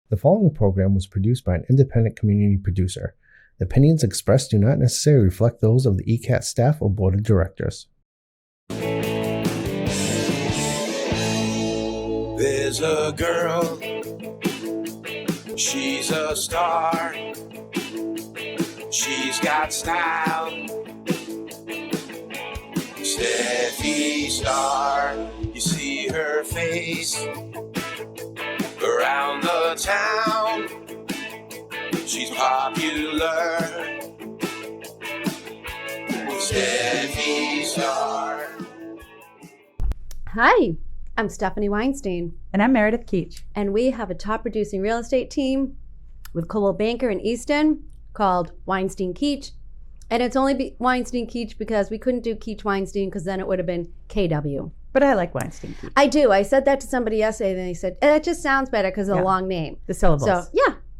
The following program was produced by an independent community producer. The opinions expressed do not necessarily reflect those of the ECAT staff or board of directors. There's a girl, she's a star, she's got style, Steffi Star. You see her face around the town, she's popular, Steffi Star. Hi, I'm Stephanie Weinstein. And I'm Meredith Keach. And we have a top producing real estate team with Coldwell Banker in Easton called Weinstein Keach. And it's only Weinstein Keach because we couldn't do Keach Weinstein because then it would have been KW. But I like Weinstein Keach. I do. I said that to somebody yesterday and they said, it just sounds better because of the long name. The syllables. So,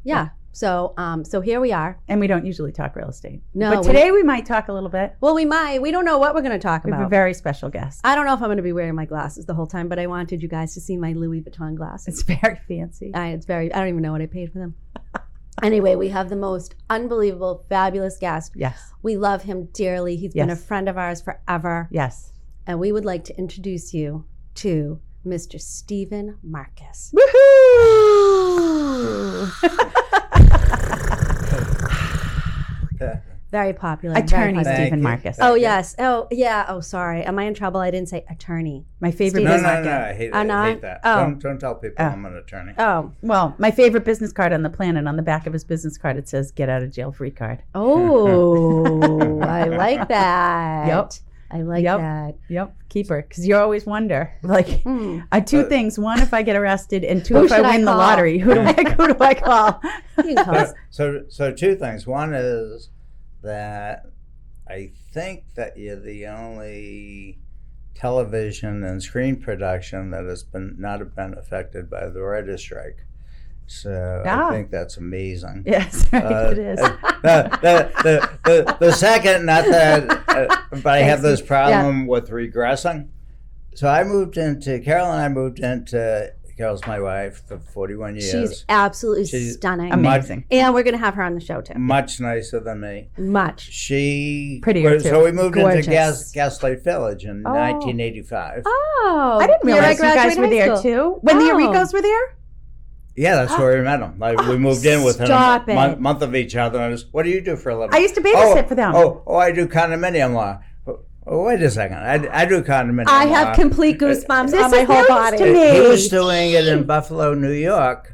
yeah. So here we are. And we don't usually talk real estate. No. But today we might talk a little bit. Well, we might. We don't know what we're going to talk We about. have a very special guest. I don't know if I'm going to be wearing my glasses the whole time, but I wanted you guys to see my Louis Vuitton glasses. It's very fancy. I don't even know what I paid for them. Anyway, we have the most unbelievable, fabulous guest. Yes. We love him dearly. He's been a friend of ours forever. Yes. And we would like to introduce you to Mr. Stephen Marcus. Woohoo! Very popular. Attorney very Stephen Marcus. Oh, yes. Oh, yeah. Oh, sorry. Am I in trouble? I didn't say attorney. My favorite Stephen business Marcus. No, I hate, not? hate that. Oh. Don't tell people I'm an attorney. Oh. Well, my favorite business card on the planet, on the back of his business card, it says, get out of jail free card. Oh, I like that. Yep. I like that. Yep. Keep her. Because you always wonder, like, two things. One, if I get arrested, and two, Who if I should I win the call? lottery. Who do I call? You can call us. So two things. One is that I think that you're the only television and screen production that has not been affected by the writer's strike. So I think that's amazing. Yes, right, it is. The second, not that, but I have this problem with regressing. So Carol's my wife for 41 years. She's absolutely stunning. Amazing. And we're going to have her on the show, too. Much nicer than me. Much. Prettier, too. So we moved Gorgeous. into Gaslight Village in 1985. Oh. I didn't realize you guys graduated were there, high school. too. When the Oh. Aricos were there? Yeah, that's where we met them. Like, we moved in within Stop a it. month of each other. And I was, what do you do for a living? I used to babysit for them. I do condominium law. Oh, wait a second. I do condominium I law. have complete goosebumps This on my is whole news body. to me. He was doing it in Buffalo, New York.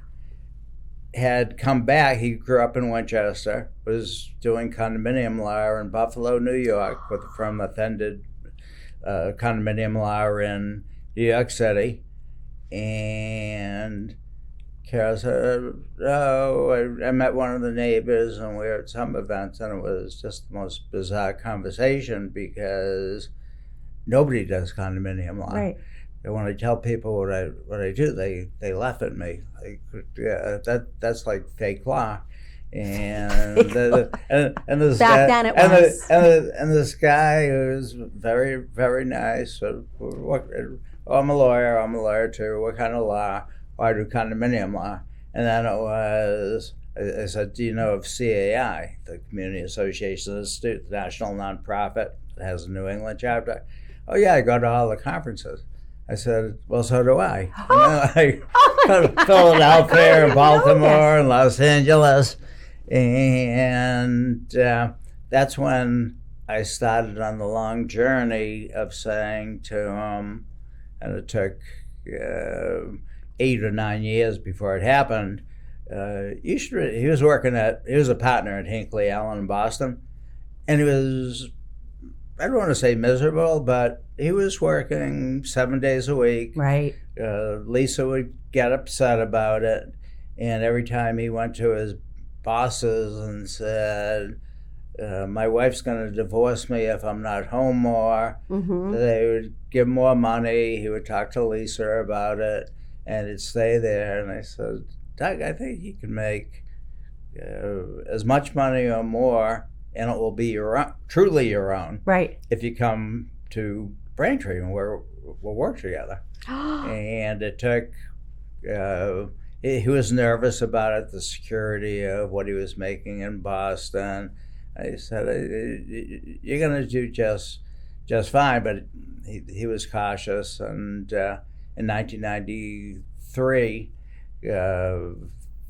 Had come back. He grew up in Winchester. Was doing condominium law in Buffalo, New York, with a firm that then did condominium law in New York City. And Carol said, I met one of the neighbors and we were at some events, and it was just the most bizarre conversation because nobody does condominium law. Right. And when I tell people what I do, they laugh at me. Like, yeah, that's like fake law. And and this Back guy, then it was. and this guy who's very, very nice. So, I'm a lawyer too. What kind of law? I do condominium law. And then it was, I said, do you know of CAI, the Community Association Institute, the national nonprofit that has a New England chapter? Oh yeah, I go to all the conferences. I said, well, so do I. I go to Philadelphia and Baltimore and Los Angeles. And that's when I started on the long journey of saying to him, and it took 8 or 9 years before it happened. He was a partner at Hinckley Allen in Boston, and he was, I don't want to say miserable, but he was working 7 days a week. Right. Lisa would get upset about it, and every time he went to his bosses and said, my wife's going to divorce me if I'm not home more, they would give more money. He would talk to Lisa about it, and it'd stay there. And I said, Doug, I think you can make as much money or more, and it will be your own, truly your own. Right. If you come to Braintree and we'll work together. And it took he was nervous about it, the security of what he was making in Boston. I said, "You're going to do just fine," but he was cautious. And in 1993,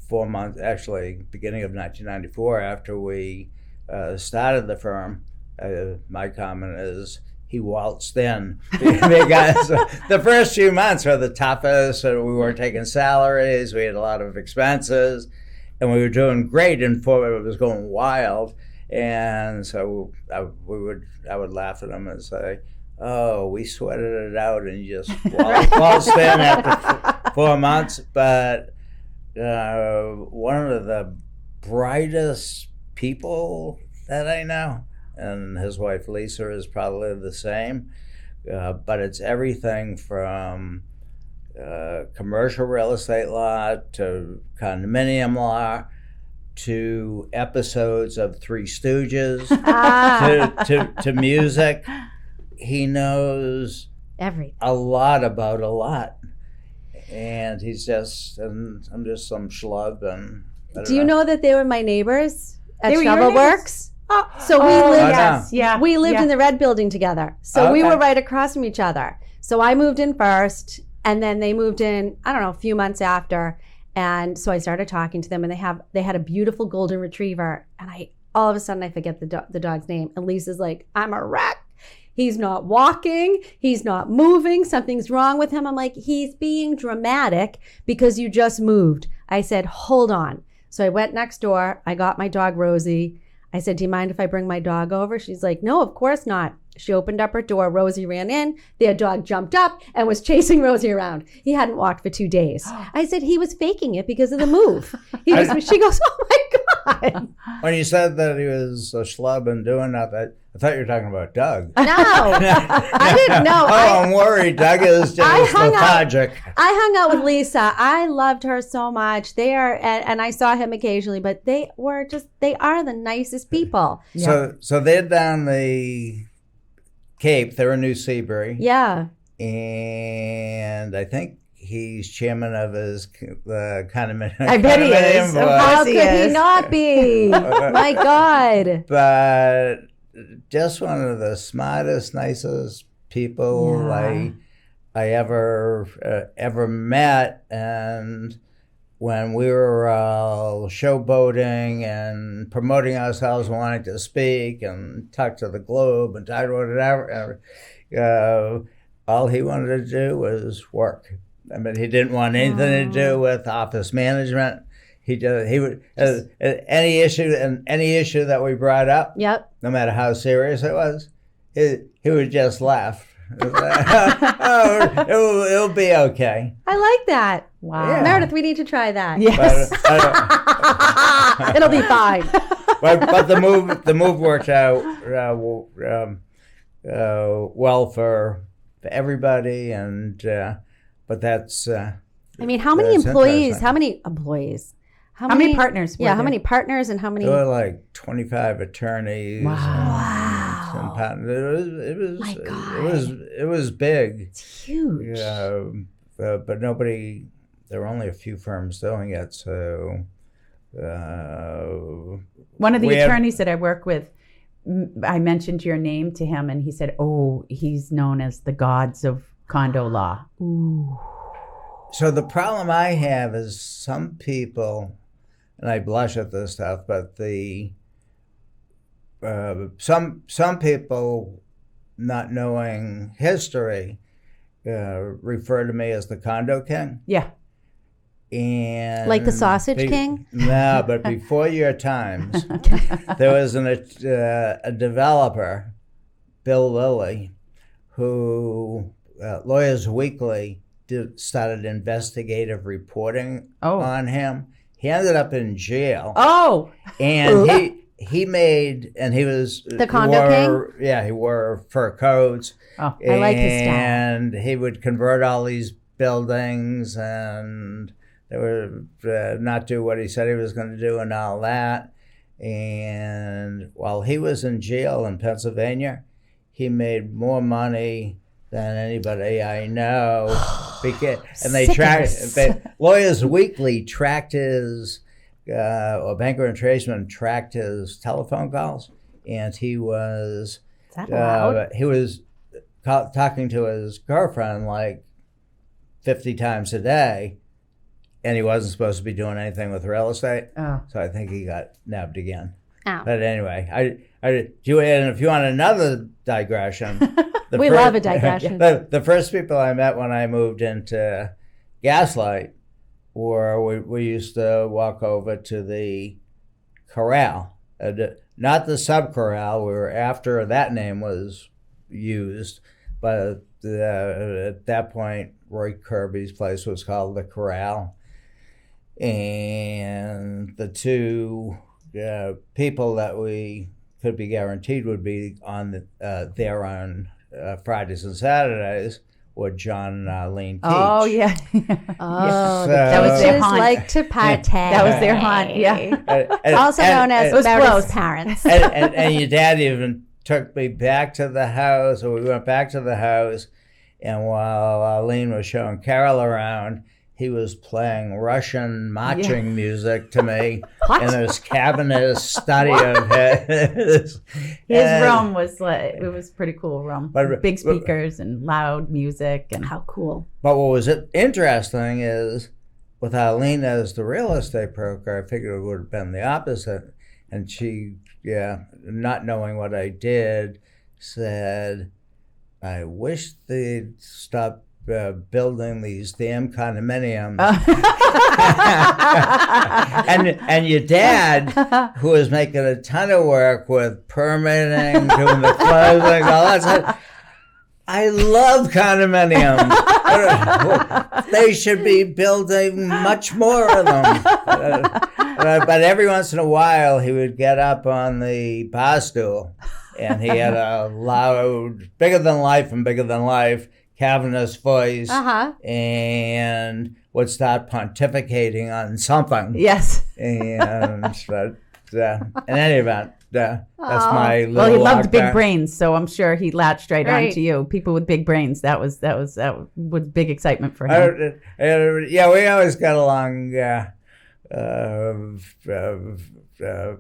4 months, actually, beginning of 1994, after we started the firm, my comment is, he waltzed in because the first few months were the toughest. And we weren't taking salaries. We had a lot of expenses, and we were doing great. And it was going wild. And so I would laugh at him and say, "Oh, we sweated it out, and you just waltzed in after 4 months." But one of the brightest people that I know, and his wife Lisa is probably the same, but it's everything from commercial real estate law to condominium law to episodes of Three Stooges to music. He knows Everything. a lot about a lot, and I'm just some schlub. And Do you know that they were my neighbors at They were your Shovel neighbors? Works? So we lived. Yes, yeah. We lived yeah. in the red building together. So we Okay. were right across from each other. So I moved in first, and then they moved in, I don't know, a few months after. And so I started talking to them, and they had a beautiful golden retriever. And all of a sudden I forget the dog's name. And Lisa's like, "I'm a wreck. He's not walking. He's not moving. Something's wrong with him." I'm like, "He's being dramatic because you just moved." I said, "Hold on." So I went next door. I got my dog, Rosie. I said, "Do you mind if I bring my dog over?" She's like, "No, of course not." She opened up her door. Rosie ran in. Their dog jumped up and was chasing Rosie around. He hadn't walked for 2 days. I said he was faking it because of the move. She goes, "Oh my God." When you said that he was a schlub and doing that, I thought you were talking about Doug. No, I didn't know. I'm worried. Doug is just lethargic. I hung out with Lisa. I loved her so much. And I saw him occasionally, but they are the nicest people. So they're down the Cape. They're in New Seabury. Yeah. And I think he's chairman of the condominium. I bet he is. board. Of How course could he he is. not be? My God. But just one of the smartest, nicest people Yeah. I ever met. And when we were showboating and promoting ourselves, wanting to speak and talk to the Globe and talk to whatever, all he wanted to do was work. I mean, he didn't want anything to do with office management. He would any issue that we brought up, Yep. no matter how serious it was, he would just laugh. Oh, it'll be okay. I like that. Wow. Yeah. Meredith, we need to try that. Yes. It'll be fine. But the move worked out well for everybody, and but that's. I mean, how many That's employees? interesting. How many employees? How many partners were Yeah, how there? many partners and how many? There were like 25 attorneys. Wow. And patents. My God. It was big. It's huge. But nobody. There were only a few firms doing it, so. One of the We have- attorneys that I work with, I mentioned your name to him, and he said, "Oh, he's known as the gods of condo law." Ooh. So the problem I have is some people, and I blush at this stuff, but some people not knowing history refer to me as the condo king. Yeah. And Like the sausage king? No, but before your times, there was a developer, Bill Lilly, who Lawyers Weekly started investigative reporting on him. He ended up in jail. Oh. And he made, and he was The condo king? Yeah, he wore fur coats. Oh, I like his style. And he would convert all these buildings, and they would not do what he said he was going to do, and all that. And while he was in jail in Pennsylvania, he made more money than anybody I know. And they Sick of track. this. Lawyers Weekly tracked his, or Banker and Tradesman tracked his telephone calls, and he was Is that allowed? talking to his girlfriend like 50 times a day, and he wasn't supposed to be doing anything with real estate. Oh. So I think he got nabbed again. Ow. But anyway, and if you want another digression, We love a digression. The first people I met when I moved into Gaslight were we used to walk over to the corral, not the sub corral. We were after that name was used, but at that point, Roy Kirby's place was called the Corral, and the two people that we could be guaranteed would be on there on Fridays and Saturdays were John and Arlene Keach. Oh, yeah. Oh, So- the That was their Keaches haunt. like to partay. That was their haunt, yeah. Also known as it was Meredith's close. parents. and your dad even took me back to the house, or we went back to the house, and while Arlene was showing Carol around, he was playing Russian marching music to me in this cavernous study of his. His room was like, it was pretty cool room. But- Big speakers and loud music. And How cool. But what was interesting is, with Arlene as the real estate broker, I figured it would have been the opposite. And she, not knowing what I did, said, I wish they'd stop building these damn condominiums. and your dad, who was making a ton of work with permitting, doing the closing, all that stuff. I love condominiums. They should be building much more of them. But every once in a while, he would get up on the bar stool, and he had a loud, bigger than life, cavernous voice, and would start pontificating on something. yes. And but, in any event, that's my little. Well, he loved walk big back. brains, so I'm sure he latched right Right. onto you. People with big brains. That was big excitement for him. Yeah, we always got along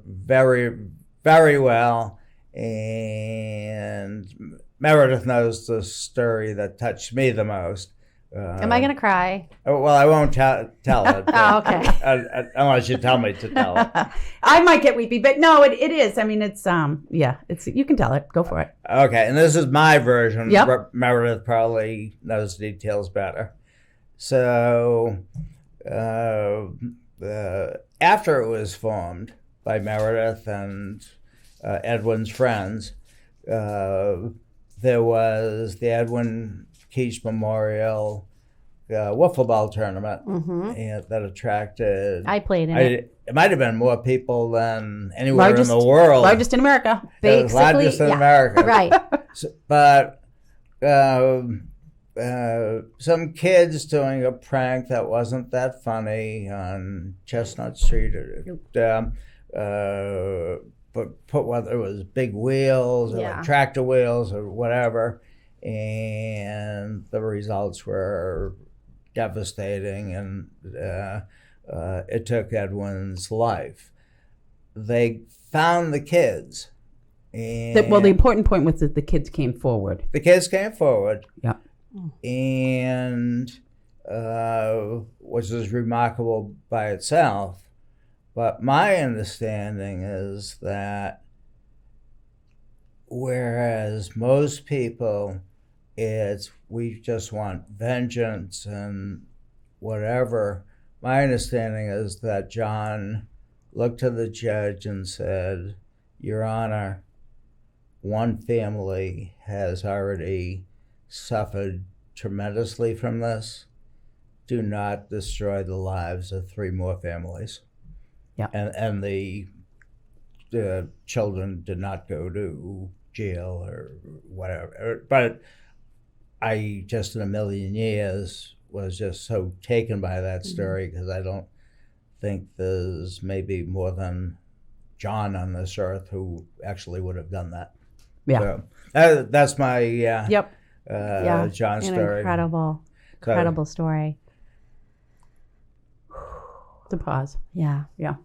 very, very well. And Meredith knows the story that touched me the most. Am I going to cry? Well, I won't tell it. Oh, okay. Unless you tell me to tell it. I might get weepy, but no, it is. I mean, it's you can tell it. Go for it. Okay, and this is my version. Yep. Meredith probably knows the details better. So, after it was formed by Meredith and Edwin's friends, there was the Edwin Keach Memorial wiffle ball tournament, and that attracted. I played in it. It might have been more people than anywhere Largest- in the world. Largest in America. Basically, largest in yeah. America. Right. But some kids doing a prank that wasn't that funny on Chestnut Street, put whether it was big wheels or like tractor wheels or whatever, and the results were devastating, and it took Edwin's life. They found the kids. And The important point was that the kids came forward. the kids came forward. Yeah. And which is remarkable by itself. But my understanding is that whereas most people, we just want vengeance and whatever, my understanding is that John looked to the judge and said, Your Honor, one family has already suffered tremendously from this. Do not destroy the lives of 3 more families. Yeah. And the children did not go to jail or whatever. But I just in a million years was just so taken by that story because I don't think there's maybe more than John on this earth who actually would have done that. Yeah. So that's my Yep. John An story. incredible story. The pause. Yeah. Yeah,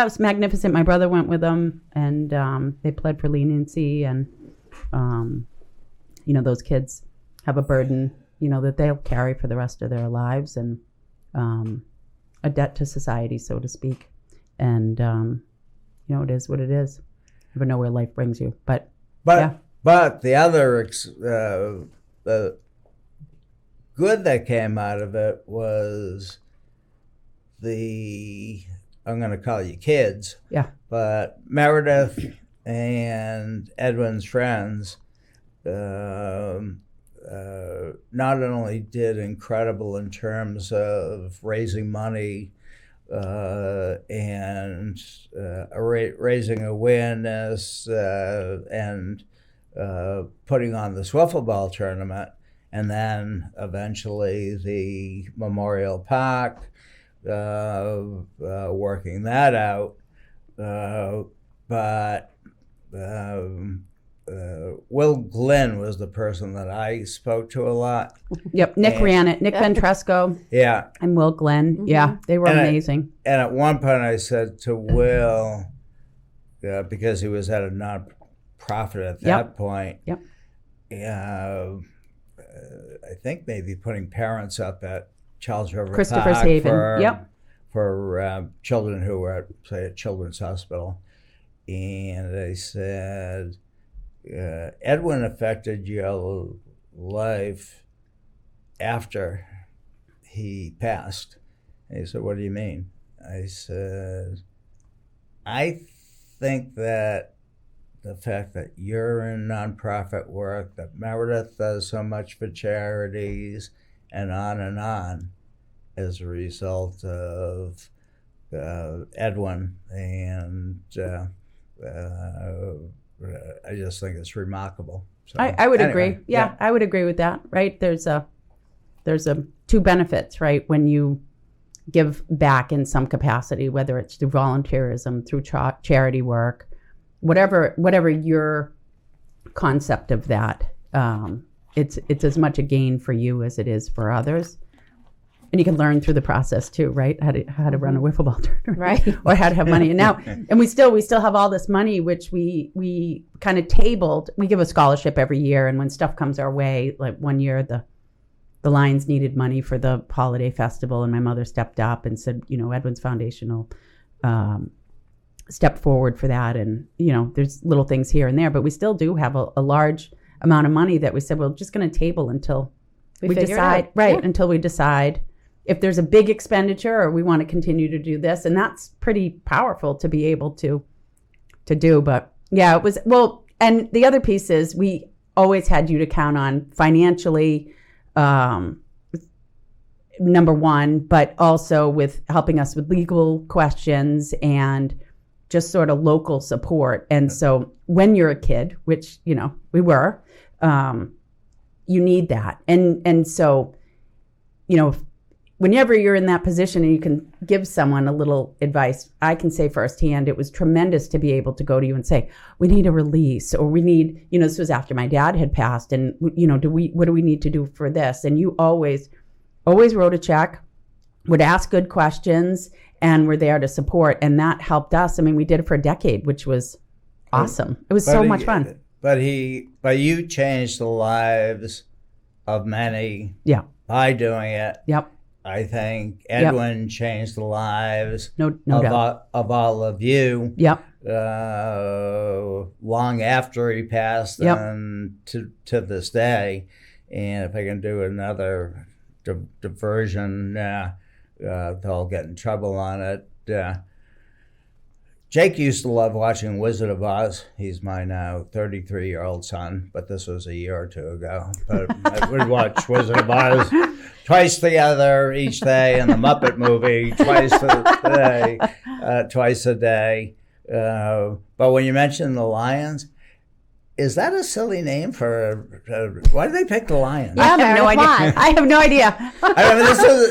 it was magnificent. My brother went with them, and they pled for leniency, and those kids have a burden, that they'll carry for the rest of their lives, and a debt to society, so to speak. And it is what it is. You never know where life brings you, but yeah. But the other the good that came out of it was I'm going to call you kids. Yeah. But Meredith and Edwin's friends not only did incredible in terms of raising money and raising awareness and putting on the Swiffle Ball tournament, and then eventually the Memorial Park, working that out. But Will Glenn was the person that I spoke to a lot. Yep, Nick ran it. Nick Ventresco. Yeah. And Will Glenn. Mm-hmm. Yeah, they were amazing. And at one point I said to Will, because he was at a non-profit at that point, I think maybe putting parents up at Charles River Christopher's Park Haven. for children who were at, say, a children's hospital. And they said, Edwin affected your life after he passed. And he said, what do you mean? I said, I think that the fact that you're in nonprofit work, that Meredith does so much for charities, and on, as a result of Edwin. And I just think it's remarkable. So, I would agree. Yeah, I would agree with that. Right? There's two benefits, right? When you give back in some capacity, whether it's through volunteerism, through charity work, whatever your concept of that, it's as much a gain for you as it is for others. And you can learn through the process too, right? How to run a wiffle ball tournament, Right. Or how to have money. And we still have all this money, which we kind of tabled. We give a scholarship every year, and when stuff comes our way, like one year the Lions needed money for the holiday festival, and my mother stepped up and said, Edwin's Foundation will step forward for that. And there's little things here and there, but we still do have a large amount of money that we said we're just going to table until we decide, until we decide if there's a big expenditure or we want to continue to do this. And that's pretty powerful to be able to do. But yeah, it was, well, and the other piece is we always had you to count on financially, number one, but also with helping us with legal questions and just sort of local support. And so when you're a kid, which, we were, you need that. And so, whenever you're in that position and you can give someone a little advice, I can say firsthand, it was tremendous to be able to go to you and say, we need a release, or we need, this was after my dad had passed, and, what do we need to do for this? And you always wrote a check, would ask good questions, and were there to support. And that helped us. I mean, we did it for a decade, which was awesome. It was so much fun. But you changed the lives of many by doing it. Yep. I think Edwin changed the lives no doubt. Of all of you. Yep. Long after he passed and to this day. And if I can do another diversion, they'll get in trouble on it. Jake used to love watching Wizard of Oz. He's my now 33-year-old son, but this was a year or two ago. But I would watch Wizard of Oz twice together each day, and the Muppet movie twice a day. But when you mentioned the Lions, is that a silly name for? Why did they pick the Lions? Yeah, I have no idea. I have no idea. I mean,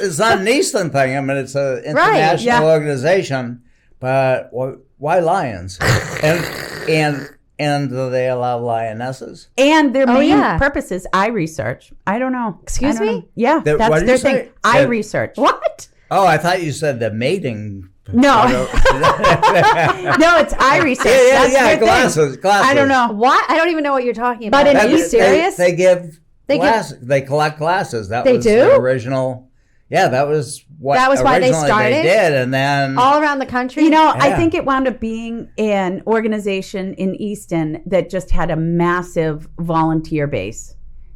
it's not an Eastern thing. I mean, it's an international organization. But why Lions? And And do they allow lionesses? And their main yeah. purpose is eye research. I don't know. Excuse I don't me? know. Yeah, What that's did their you thing. say? Eye research. What? Oh, I thought you said the mating. No. No, it's eye research. Yeah, That's their glasses, thing. glasses. I don't know. What? I don't even know what you're talking But about. in Are you serious? They give They give- glasses. They collect glasses. That They was do? the original. Yeah, that was what. That was why they originally started? did, and then All around the country? You know, I Yeah. think it wound up being an organization in Easton that just had a massive volunteer base.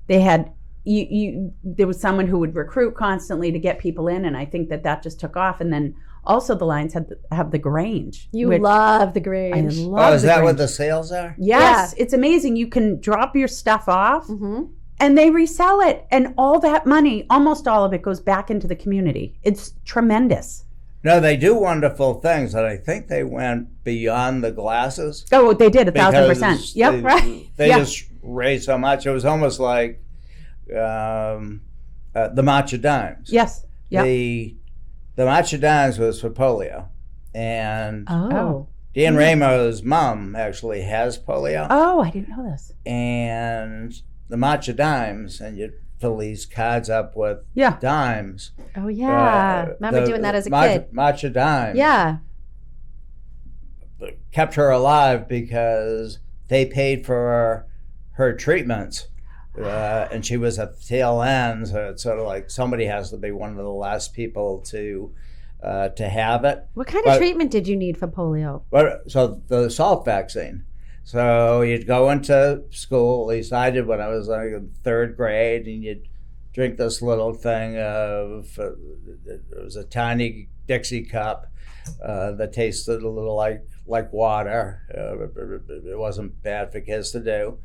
They had there was someone who would recruit constantly to get people in, and I think that just took off. And then also the Lions have the Grange. You which love the I Grange. love. is the that what Grange. the sales are? Yes, it's amazing. You can drop your stuff off. Mm-hmm. And they resell it. And all that money, almost all of it, goes back into the community. It's tremendous. No, they do wonderful things, and I think they went beyond the glasses. Oh, they did, 1,000%. because Yep, they, right. They Yeah. just raised so much. It was almost like the Matcha Dimes. Yes. Yep. The Matcha Dimes was for polio, and Oh. Dan Ramo's mom actually has polio, Oh, I didn't know this. and the Matcha Dimes, and you fill these cards up with Yeah. dimes. Oh, yeah. Remember the doing that as a Matcha, kid? Matcha Dimes Yeah. kept her alive because they paid for her treatments. And she was at the tail end, so it's sort of like somebody has to be one of the last people to have it. What kind of But- treatment did you need for polio? But so the salt vaccine. So you'd go into school, at least I did when I was like in third grade, and you'd drink this little thing of it was a tiny Dixie cup that tasted a little like water. It wasn't bad for kids to do,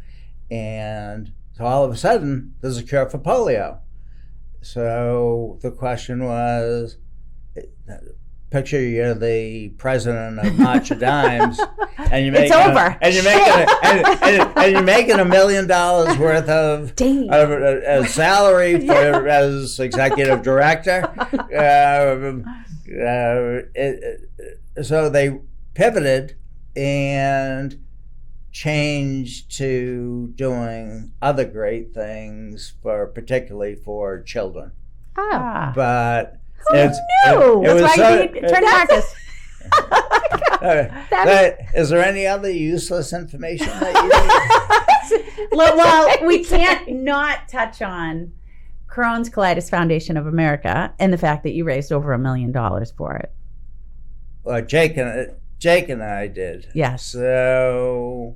and so all of a sudden there's a cure for polio. So the question was, picture you're the president of Matcha Dimes, and you're It's making over. and you're making and you're making $1 million worth of Dang. a salary for as executive director. So they pivoted and changed to doing other great things particularly for children. Oh. Ah. But Who it's knew? it was That's why so- you need turn practice. Is there any other useless information that you need? Well, we can't not touch on Crohn's Colitis Foundation of America and the fact that you raised over $1 million for it. Well, Jake and I did. Yes. So,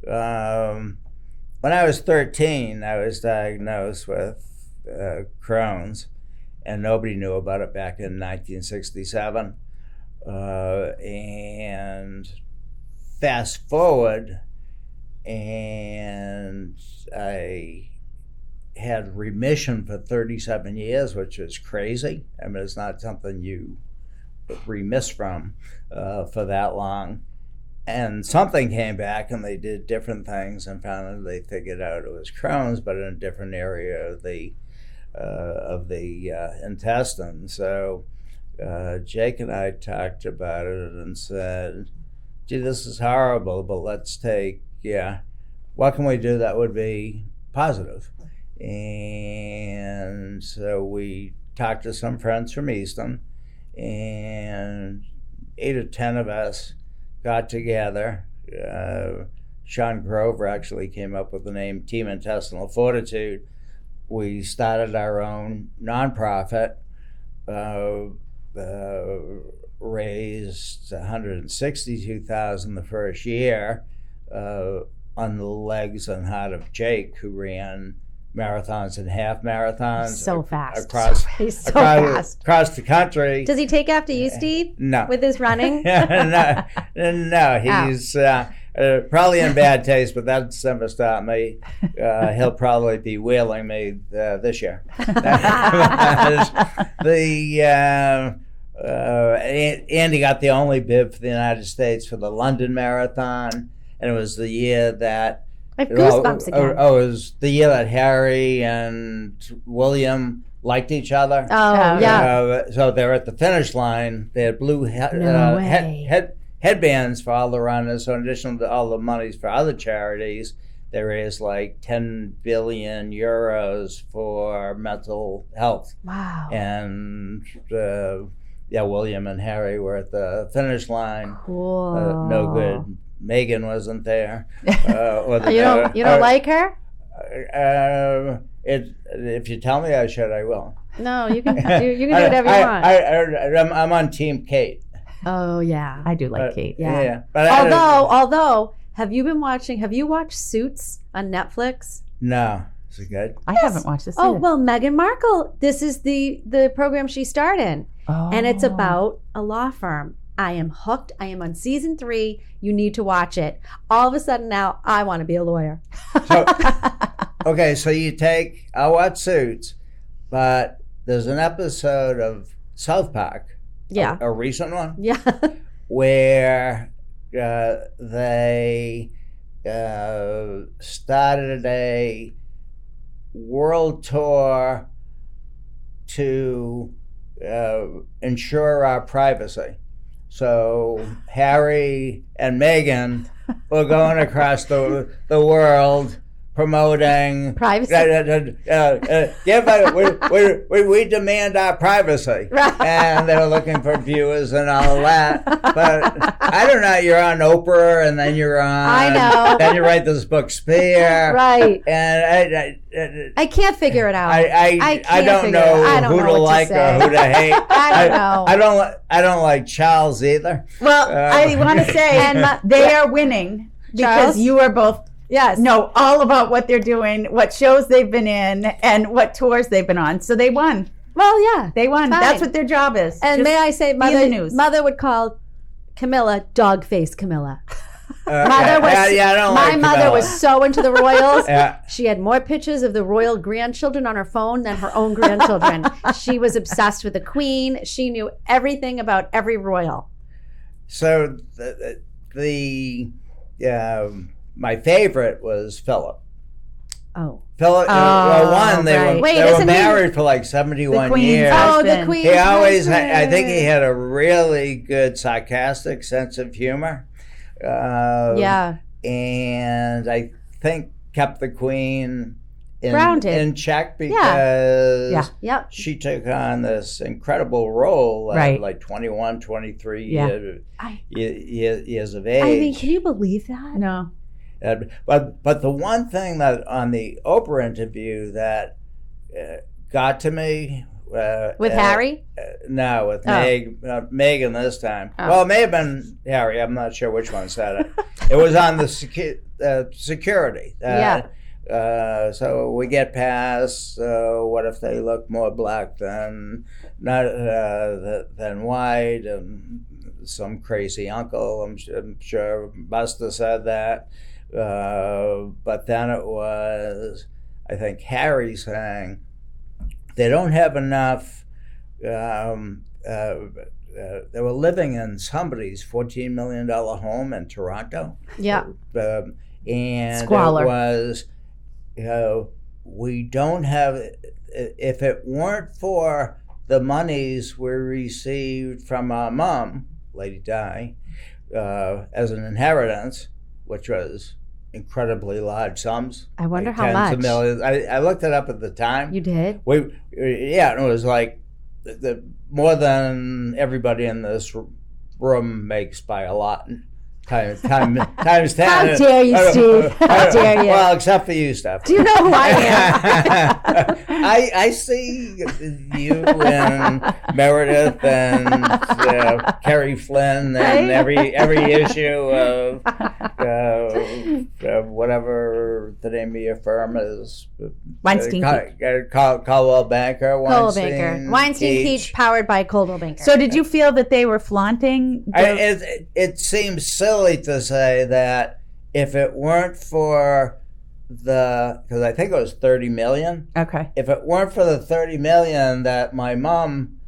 when I was 13, I was diagnosed with Crohn's, and nobody knew about it back in 1967. And fast forward, and I had remission for 37 years, which is crazy. I mean, it's not something you remiss from for that long. And something came back, and they did different things, and finally they figured out it was Crohn's, but in a different area of the intestine. So Jake and I talked about it and said, gee, this is horrible, but let's take, what can we do that would be positive? And so we talked to some friends from Easton, and 8 or 10 of us got together. Sean Grover actually came up with the name Team Intestinal Fortitude. We started our own nonprofit, raised $162,000 the first year on the legs and heart of Jake, who ran marathons and half marathons. So fast. Across the country. Does he take after you, Steve? No. With his running? no, he's probably in bad taste, but that's never stopped me. He'll probably be wheeling me this year. Andy got the only bid for the United States for the London Marathon, and it was the year that I have goosebumps again. it was the year that Harry and William liked each other. Oh, yeah. So they're at the finish line. They had blue No way. headbands for all the runners. So in addition to all the monies for other charities, there is like 10 billion euros for mental health. Wow. And William and Harry were at the finish line. Cool. No good. Megan wasn't there. Or You don't like her? If you tell me I should, I will. No, you can do whatever you want. I'm on Team Kate. Oh yeah, I do like Kate. yeah. But Although, have you watched Suits on Netflix? No, is it good? I haven't watched this. Oh either. well, Meghan Markle. This is the program she starred in, and it's about a law firm. I am hooked. I am on season 3. You need to watch it. All of a sudden now, I want to be a lawyer. So, okay, so I watch Suits, but there's an episode of South Park, Yeah. a recent one, Yeah. where they started a world tour to ensure our privacy. So Harry and Meghan were going across the world promoting Privacy. We demand our privacy, Right. and they were looking for viewers and all that. But I don't know. You're on Oprah, and then you're on. I know. Then you write this book, Spear, Right. And I can't figure it out. I can't don't figure it know out. I don't who know to what like say. or who to hate. I don't know. I don't like Charles either. Well, I want to say, And they are winning because Charles? you are both Yes. know all about what they're doing, what shows they've been in, and what tours they've been on. So they won. Well, yeah. They won. Fine. That's what their job is. And Just may I say, be in the news. mother would call Camilla dog face Camilla. I don't My like mother Camilla. was so into the royals. Yeah. She had more pictures of the royal grandchildren on her phone than her own grandchildren. She was obsessed with the queen. She knew everything about every royal. So my favorite was Philip. Oh. Philip, they right. were Wait, they were isn't he- married for like 71 Queen's years. Oh, the husband. queen. He always, I think he had a really good sarcastic sense of humor. Yeah. And I think kept the queen Grounded. in check because Yeah. Yep. she took on this incredible role at Right. like 21, 23 Yeah. years of age. I mean, can you believe that? No. But the one thing that on the Oprah interview that got to me With Harry? no, with Oh. Megan this time. Oh. Well, it may have been Harry. I'm not sure which one said it. It was on the security. So we get past. What if they look more black than white? And some crazy uncle, I'm sure, must have said that. But then it was, I think, Harry saying they don't have enough. They were living in somebody's $14 million home in Toronto. Yeah. And Squalor. it was, we don't have, if it weren't for the monies we received from our mom, Lady Di, as an inheritance, which was incredibly large sums. I wonder like how tens much. of millions. I looked it up at the time. You did? And it was like the more than everybody in this room makes by a lot. Times 10. How dare you, Steve? How dare you? Well, except for you, Steph. Do you know who I am? I see you and Meredith and Carrie Flynn and every issue of whatever the name of your firm is. Weinstein Coldwell Banker. Coldwell Banker. Weinstein Keach, powered by Coldwell Banker. So did you feel that they were flaunting? It seems silly to say that if it weren't for because I think it was 30 million. Okay. If it weren't for the 30 million that my mom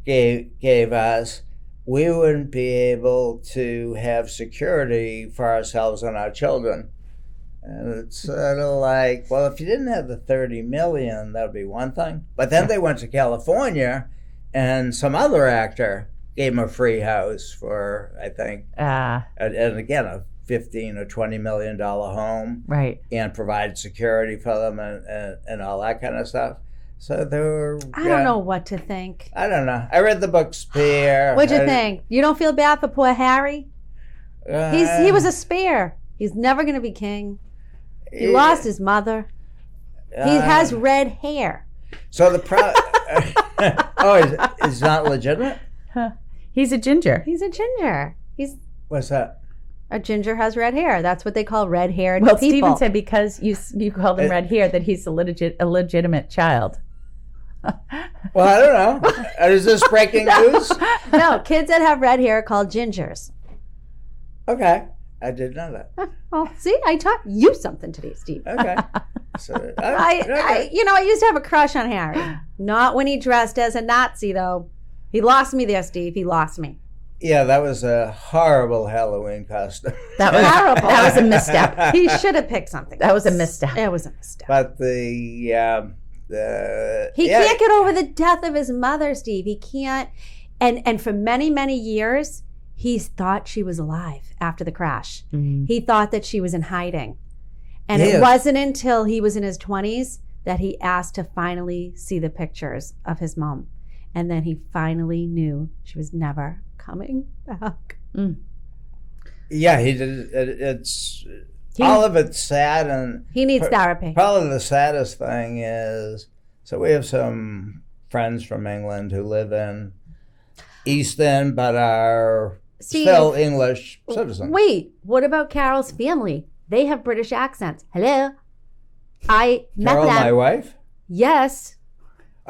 gave us, we wouldn't be able to have security for ourselves and our children. And it's sort of like, well, if you didn't have the 30 million, that would be one thing. But then they went to California, and some other actor gave him a free house for, I think, and again, a $15 or $20 million home, right. and provided security for them and all that kind of stuff. So they were. I don't know what to think. I don't know. I read the book Spear. What'd you think? You don't feel bad for poor Harry? He was a spare. He's never going to be king. He lost his mother. He has red hair. So the it's not legitimate? He's a ginger. He's a ginger. What's that? A ginger has red hair. That's what they call red-haired Well, people. Stephen said because you called him red hair that he's a legitimate child. Well, I don't know. Is this breaking news? No, kids that have red hair are called gingers. Okay. I didn't know that. Oh, see, I taught you something today, Steve. Okay. So, I used to have a crush on Harry. Not when he dressed as a Nazi, though. He lost me there, Steve. He lost me. Yeah, that was a horrible Halloween costume. That was Terrible. That was a misstep. He should have picked something. That was a misstep. It was a misstep. But He can't get over the death of his mother, Steve. He can't. And for many, many years, he thought she was alive after the crash. Mm-hmm. He thought that she was in hiding. And it wasn't until he was in his 20s that he asked to finally see the pictures of his mom. And then he finally knew she was never coming back. Mm. Yeah, he did. All of it's sad, and He needs therapy. probably the saddest thing is, so we have some friends from England who live in Easton, but are still English citizens. Wait, what about Carol's family? They have British accents. Hello? I met Carol, them. my wife? Yes.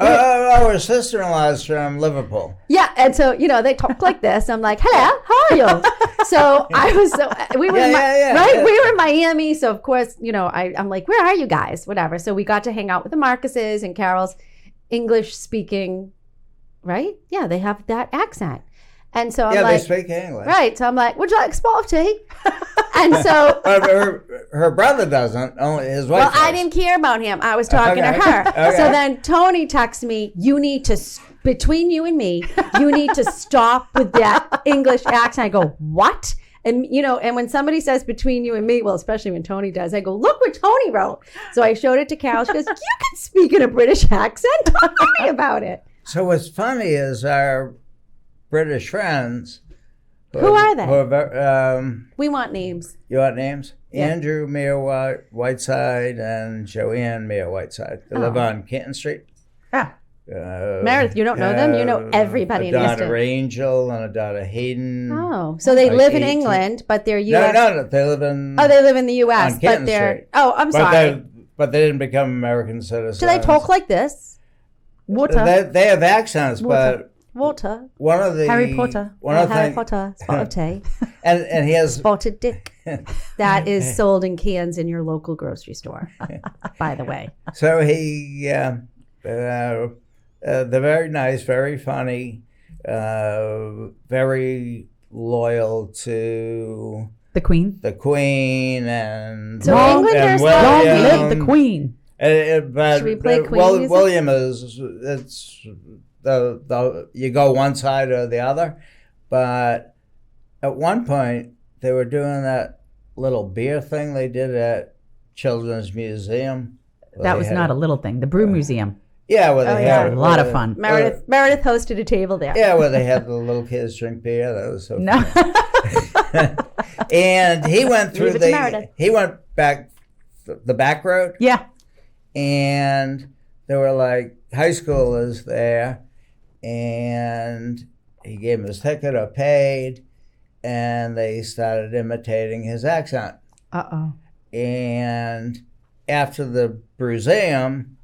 Oh, her sister-in-law is from Liverpool. Yeah, and so, they talk like this. I'm like, hello, how are you? So we were right? We were in Miami. So, of course, I'm like, where are you guys? Whatever. So we got to hang out with the Marcuses and Carol's English speaking, right? Yeah, they have that accent. And so I'm they speak English. Right. So I'm like, would you like a spot of tea? And so her brother doesn't, only his wife well, does. I didn't care about him. I was talking to her. Okay. So then Tony texts me, you need to, between you and me, you need to stop with that English accent. I go, what? And, and when somebody says between you and me, well, especially when Tony does, I go, look what Tony wrote. So I showed it to Carol. She goes, you can speak in a British accent. Don't worry about it. So what's funny is our British friends. Who are they? Who we want names. You want names? Yeah. Andrew Mia Whiteside and Joanne Mia Whiteside. They live on Canton Street. Ah. Meredith, you don't know them? You know everybody in Easton. A Easton. daughter Angel and a daughter Hayden. Oh, so they live in 18. England, but they're U.S. No, they live in. Oh, they live in the U.S., on but Canton they're. Street. Oh, I'm sorry. But they didn't become American citizens. Do they talk like this? Water. They have accents, but Water. one of the Harry Potter. Harry Potter. Spot of tea. and he has Spotted dick. That is sold in cans in your local grocery store, by the way. So they're very nice, very funny, very loyal to The Queen. the Queen and So Long England and or Long William. live the Queen. But Should we play Queen music? William it's the you go one side or the other, but at one point they were doing that little beer thing they did at Children's Museum. That was not a little thing. The Brew Museum. Yeah, where they Oh, yeah. had A lot of fun. Meredith hosted a table there. Yeah, where they had the little kids drink beer. That was so No. fun. And he went through Leave it to Meredith. he went back the back road, Yeah. and there were like high schoolers there, and he gave him his ticket or paid, and they started imitating his accent. Uh-oh. And after the museum,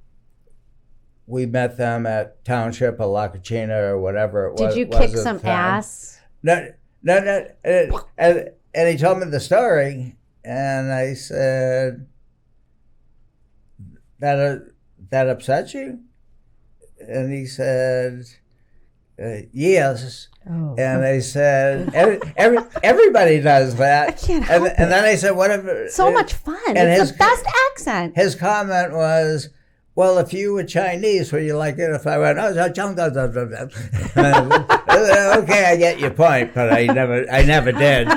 we met them at Township or La Cucina or whatever it was. Did you was kick at the some time. ass? No. And he told me the story, and I said, that upset you? And he said, yes. Oh. And they said, everybody does that. I can't help And then I said, what if... So much fun. And It's his- the best accent. His comment was, well, if you were Chinese, would you like it if I went, okay, I get your point, but I never did.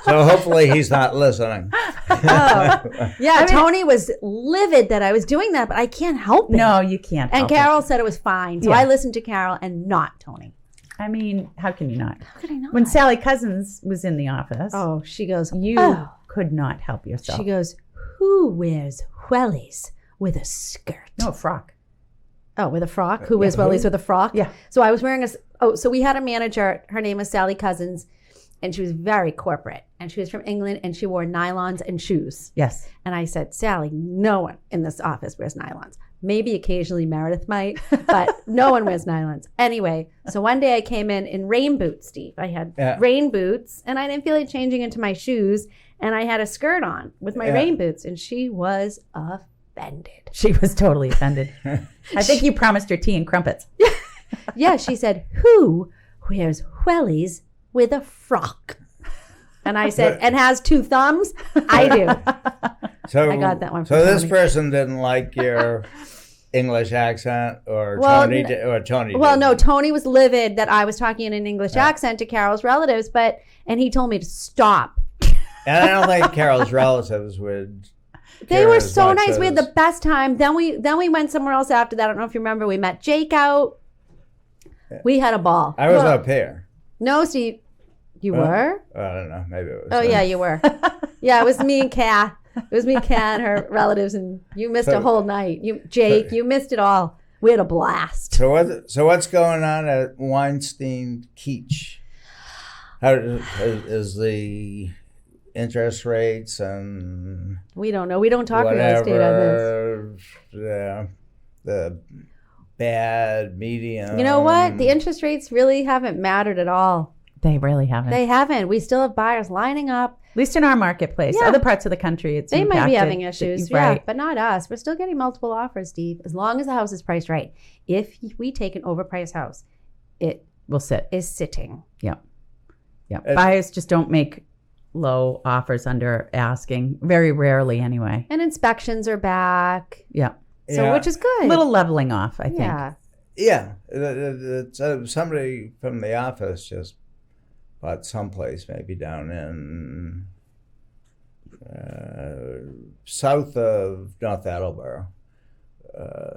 So hopefully he's not listening. Oh. Yeah, Tony was livid that I was doing that, but I can't help it. No, you can't. And help Carol said it was fine, so Yeah. I listened to Carol and not Tony. I mean, how can you not? How could I not? When Sally Cousins was in the office, Oh, she goes, you oh. could not help yourself. She goes, who wears wellies with a skirt? No, a frock. Oh, with a frock? Who wears wellies with a frock? Yeah. So I was wearing so we had a manager, her name was Sally Cousins, and she was very corporate. And she was from England, and she wore nylons and shoes. Yes. And I said, Sally, no one in this office wears nylons. Maybe occasionally Meredith might, but no one wears nylons. Anyway, so one day I came in rain boots, Steve. I had rain boots, and I didn't feel like changing into my shoes, and I had a skirt on with my rain boots, and she was offended. She was totally offended. I think you promised her tea and crumpets. Yeah, she said, who wears wellies with a frock? And I said, and has two thumbs? I do. So I got that one So from this Tony. person didn't like your English accent, or Well, Tony did, or Tony Well, didn't? no, Tony was livid that I was talking in an English accent to Carol's relatives, and he told me to stop. And I don't think Carol's relatives would. They care were as so much nice. We had as- the best time. Then we went somewhere else after that. I don't know if you remember. We met Jake out. We had a ball. I was up here. No, Steve. You were? I don't know. Maybe it was. Oh, yeah, you were. Yeah, it was me and Kat. It was me, Kat, and her relatives, and you missed a whole night. Jake, you missed it all. We had a blast. So what's going on at Weinstein Keach? How is the interest rates and We don't know. We don't talk real estate on this. whatever? The bad medium. You know what? The interest rates really haven't mattered at all. They really haven't. They haven't. We still have buyers lining up. At least in our marketplace. Yeah. Other parts of the country, it's They might be impacted. having issues, Right. yeah, but not us. We're still getting multiple offers, Steve, as long as the house is priced right. If we take an overpriced house, it We'll sit. is sitting. Yeah. Buyers just don't make low offers under asking. Very rarely, anyway. And inspections are back, Yeah. so Yeah. which is good. A little leveling off, I think. Yeah. Yeah, somebody from the office just bought someplace maybe down in south of North Attleboro.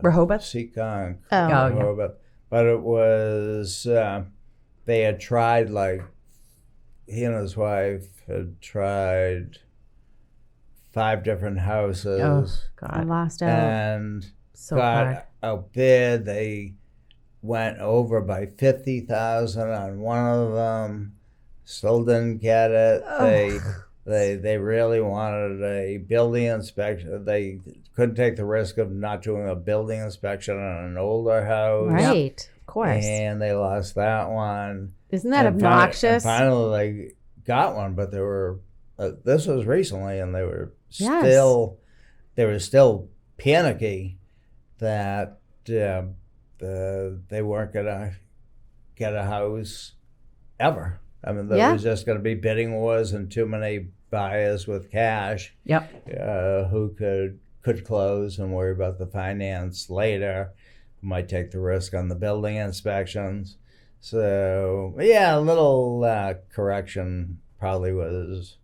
Rehoboth? Seekonk. Oh. yeah. Rehoboth. But it was, they had tried, like, he and his wife had tried 5 different houses. Oh, I God. lost out. And So hard. got outbid. They went over by 50,000 on one of them. Still didn't get it. They really wanted a building inspection. They couldn't take the risk of not doing a building inspection on an older house. Right, of course. And they lost that one. Isn't that And obnoxious? Finally, they got one, but they were. This was recently, and they were Yes. still panicky that they weren't gonna get a house ever. I mean, there was just going to be bidding wars and too many buyers with cash Yep. who could close and worry about the finance later. Might take the risk on the building inspections. So yeah, a little correction probably was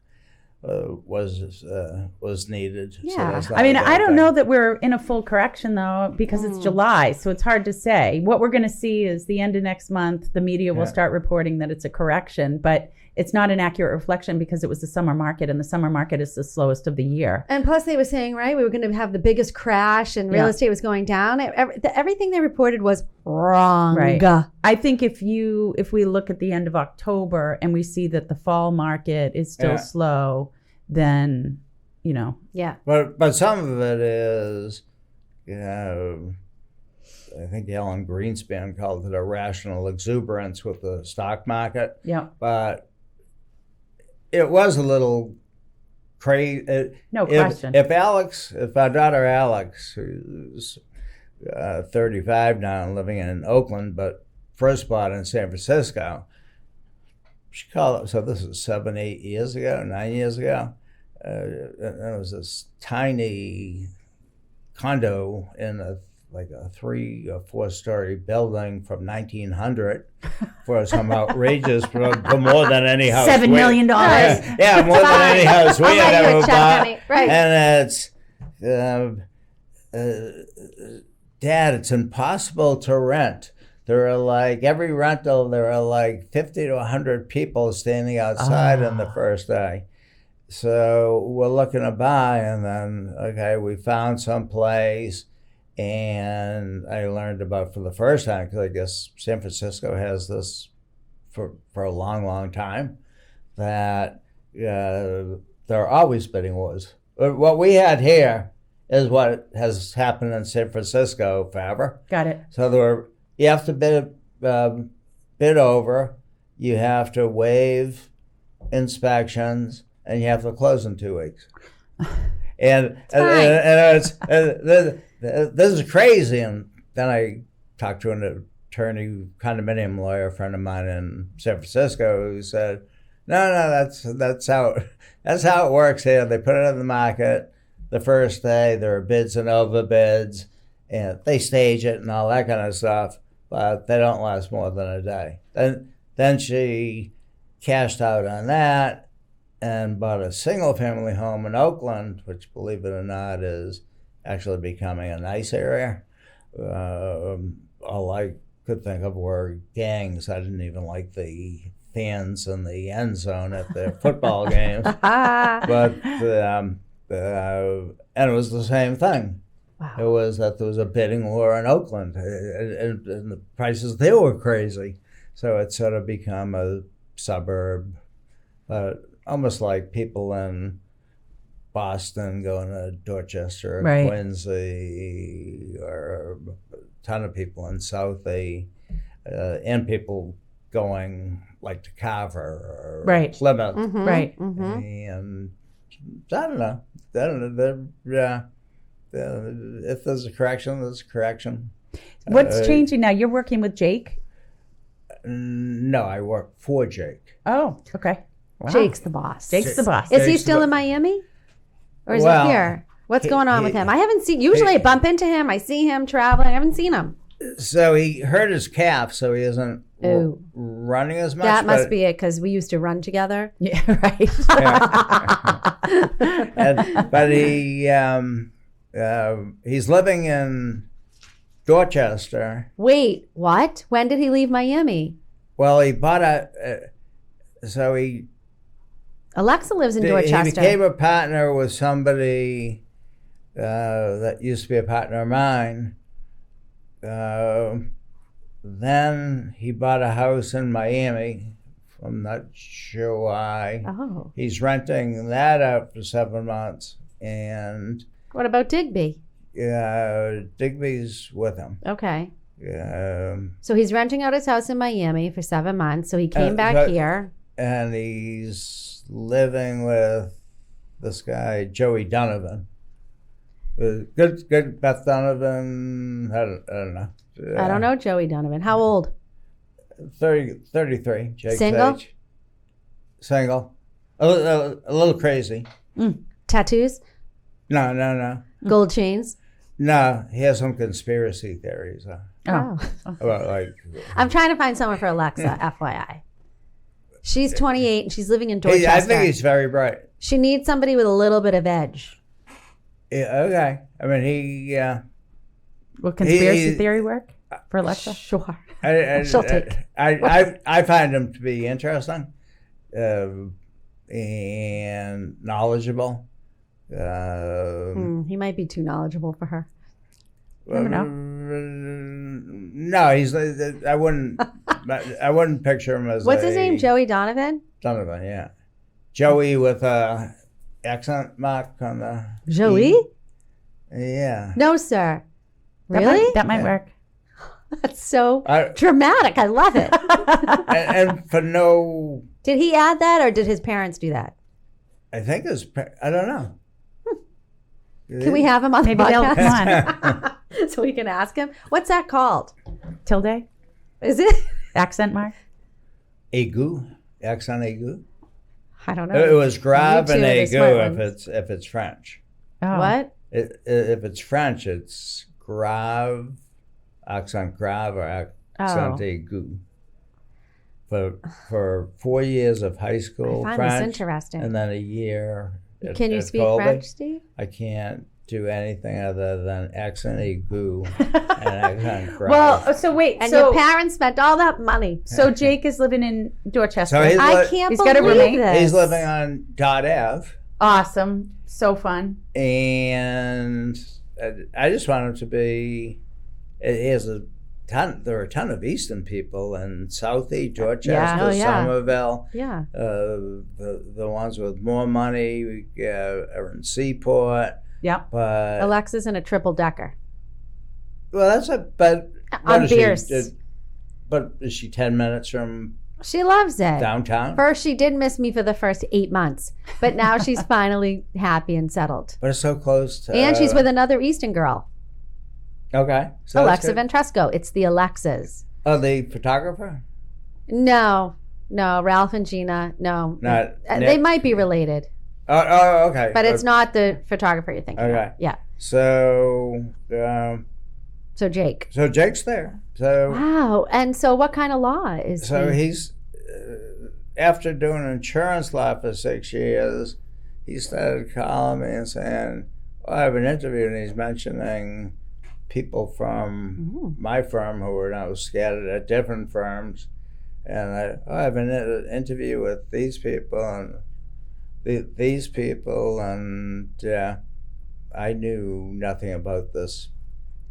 needed. So Yeah. that's not I mean, a bad I don't thing. know that we're in a full correction, though, because it's July, so it's hard to say. What we're going to see is the end of next month, the media will start reporting that it's a correction, but it's not an accurate reflection because it was the summer market, and the summer market is the slowest of the year. And plus, they were saying, right, we were going to have the biggest crash and real estate was going down. Everything they reported was wrong. Right. I think if we look at the end of October and we see that the fall market is still slow, then, Yeah. But some of it is, I think Alan Greenspan called it irrational exuberance with the stock market. Yeah. But it was a little crazy. No question. If our daughter Alex, who's 35 now and living in Oakland, but first bought in San Francisco, she called it, so this is 9 years ago. It was this tiny condo in a 3 or 4 story building from 1900 for some outrageous, for more than any house. $7 million. Yeah, more than any house we I'll had write you a ever check, bought. honey. Right. And it's, Dad, it's impossible to rent. There are every rental, there are 50 to 100 people standing outside on the first day. So we're looking to buy, and then, okay, we found some place, and I learned about for the first time, because I guess San Francisco has this for a long, long time, that there are always bidding wars. What we had here is what has happened in San Francisco forever. Got it. So you have to bid over, you have to waive inspections, and you have to close in 2 weeks. And this is crazy. And then I talked to an attorney, condominium lawyer friend of mine in San Francisco, who said, no, that's how it works here. They put it on the market the first day. There are bids and overbids, and they stage it and all that kind of stuff, but they don't last more than a day. Then she cashed out on that and bought a single-family home in Oakland, which, believe it or not, is actually becoming a nice area. All I could think of were gangs. I didn't even like the fans in the end zone at the football games. But and it was the same thing. Wow. It was that there was a bidding war in Oakland, and the prices there were crazy. So it sort of become a suburb, almost like people in Boston going to Dorchester or Right. Quincy, or a ton of people in Southie, and people going to Carver or Right. Plymouth. Mhm, Right. mhm. And I don't know. If there's a correction, there's a correction. What's changing now? You're working with Jake? No, I work for Jake. Oh, okay. Wow. Jake's the boss. Jake's the boss. Is he Jake's still the- in Miami? Or is Well, he here? What's going on with he- him? I haven't seen, usually I bump into him. I see him traveling. I haven't seen him. So he hurt his calf, so he isn't Ooh. running as much. That must but- be it, because we used to run together. Yeah, right. But he's living in Dorchester. Wait, what? When did he leave Miami? Well, he bought so he Alexa lives in he Dorchester. became a partner with somebody that used to be a partner of mine. Then he bought a house in Miami. I'm not sure why. Oh. He's renting that out for 7 months, and What about Digby? Digby's with him. Okay. Um, So he's renting out his house in Miami for 7 months. So he came back but- here. and he's living with this guy, Joey Donovan. Good Beth Donovan. I don't know. I don't know Joey Donovan. How old? 33. Jake's Single? age. Single. A little crazy. Tattoos? No. Gold chains? No, he has some conspiracy theories Oh. about I'm trying to find someone for Alexa, FYI. She's 28 and she's living in Dorchester. I think he's very bright. She needs somebody with a little bit of edge. Yeah, okay. I mean, he. Will conspiracy He- theory work for Alexa? Sure. I, She'll take. I find him to be interesting, and knowledgeable. He might be too knowledgeable for her. Never know. No, he's. I wouldn't. I wouldn't picture him as. What's his name? Joey Donovan? Donovan. Yeah, Joey with a accent mark on the. Joey? E. Yeah. No, sir. That Really? That might work. That's so I- dramatic. I love it. and for no, Did he add that or did his parents do that? I think it's. I don't know. Can we have him on the Maybe they'll podcast? come on. So we can ask him? What's that called? Tilde? Is it? Accent mark? Aigu? Accent aigu? I don't know. It was grave You and two are the smart aigu ones. if it's French. Oh. What? If it's French, it's grave, accent grave or accent aigu. For 4 years of high school I find French, this interesting. and then a year. Can you at speak Colby, French, Steve? I can't do anything other than accent aigu and accent grave. Well, so wait, And so your parents spent all that money. so Jake is living in Dorchester. So he's I can't He's got a believe roommate. this. He's living on Dot Ave, Awesome, so fun. and I just want him to be. He has a ton. There are a ton of Eastern people in Southie, Dorchester, Yeah. Oh, yeah. Somerville. Yeah. The ones with more money are in Seaport. Yep. But Alexa's in a triple decker. well, that's a but. On what is she- Bierce. But is she 10 minutes from She loves it. downtown? First, she did miss me for the first 8 months, but now she's finally happy and settled. But it's so close to. And she's with another Eastern girl, Okay. So that's Alexa good. Ventresco. It's the Alexas. Oh, the photographer? No, Ralph and Gina. No, Not They Nick? might be related, Oh, okay. but it's not the photographer you're thinking. Okay. Of. Yeah. So, So Jake. so Jake's there. So, Wow. And so, what kind of law is so he? he's after doing insurance law for 6 years, he started calling me and saying, "Oh, I have an interview," and he's mentioning people from my firm who are now scattered at different firms, and I have an interview with these people and these people, and I knew nothing about this.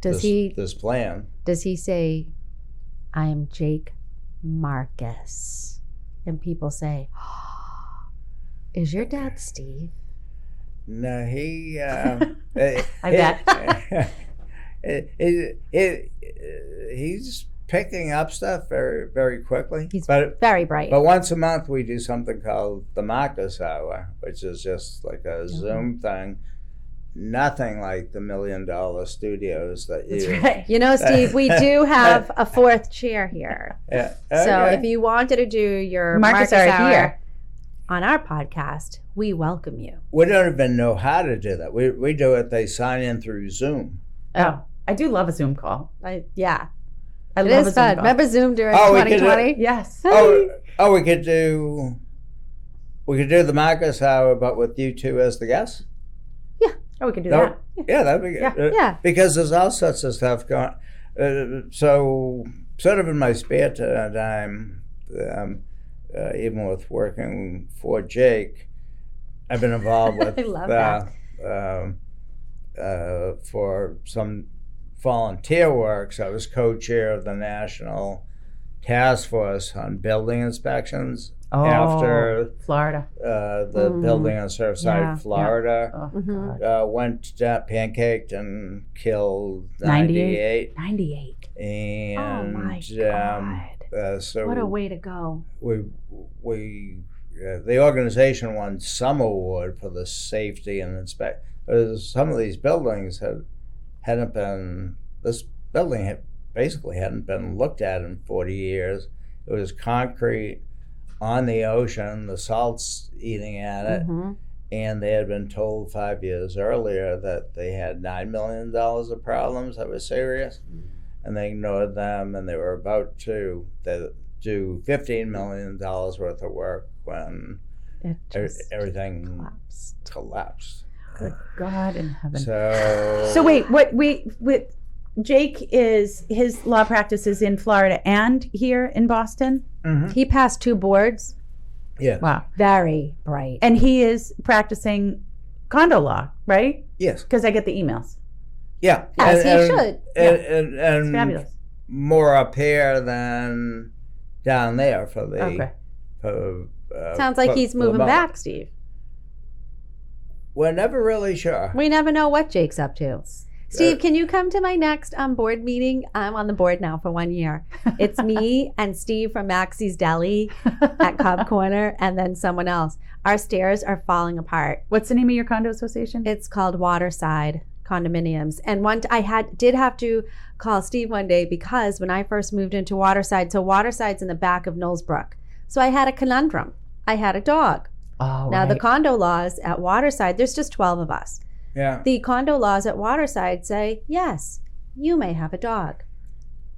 This plan? Does he say, "I am Jake Marcus," and people say, oh, "Is your dad Steve?" No, he. I He's picking up stuff very, very quickly. He's but very bright. once a month we do something called the Marcus Hour, which is just like a Zoom thing. Nothing like the $1 million studios that you. That's right. You know, Steve, we do have a fourth chair here. Yeah. So Okay. if you wanted to do your Marcus Marcus are Hour here. on our podcast, we welcome you. We don't even know how to do that. We do it. They sign in through Zoom. Oh, I do love a Zoom call. Yeah, I it love is a Zoom fun. call. Remember Zoom during Oh, we could, 2020? Yes. Oh, we could do the Marcus Hour, but with you two as the guests. Oh, we can do No. that. Yeah, that'd be good. Yeah. Because there's all sorts of stuff going. So, sort of in my spare time, even with working for Jake, I've been involved with. I love for some volunteer work. So I was co-chair of the National Task Force on Building Inspections Oh, after Florida. the building on Surfside, Yeah. Florida. Oh, Mhm. God. Went pancaked and killed 98. 98. 98. And Oh my God. so What a way to go. we the organization won some award for the safety and inspect. Some of these buildings hadn't been. This building basically hadn't been looked at in 40 years. It was concrete on the ocean, the salt's eating at it, Mhm. and they had been told 5 years earlier that they had $9 million of problems that were serious, and they ignored them, and they were about to do $15 million worth of work when It just everything collapsed. collapsed. Good God in heaven. So So wait, Jake is, his law practice is in Florida and here in Boston? Mhm. He passed 2 boards. Yeah. Wow. Very bright. And he is practicing condo law, right? Yes. Because I get the emails. Yeah. As he should. And It's fabulous. more up here than down there for the. Okay. Sounds like for- he's for the moving moment. back, Steve. We're never really sure. We never know what Jake's up to. Steve, can you come to my next board meeting? I'm on the board now for 1 year. It's me and Steve from Maxie's Deli at Cobb Corner, and then someone else. Our stairs are falling apart. What's the name of your condo association? It's called Waterside Condominiums. And did have to call Steve one day because when I first moved into Waterside, so Waterside's in the back of Knowlesbrook. So I had a conundrum. I had a dog. Oh, Now the right. condo laws at Waterside, there's just 12 of us. Yeah. The condo laws at Waterside say, yes, you may have a dog,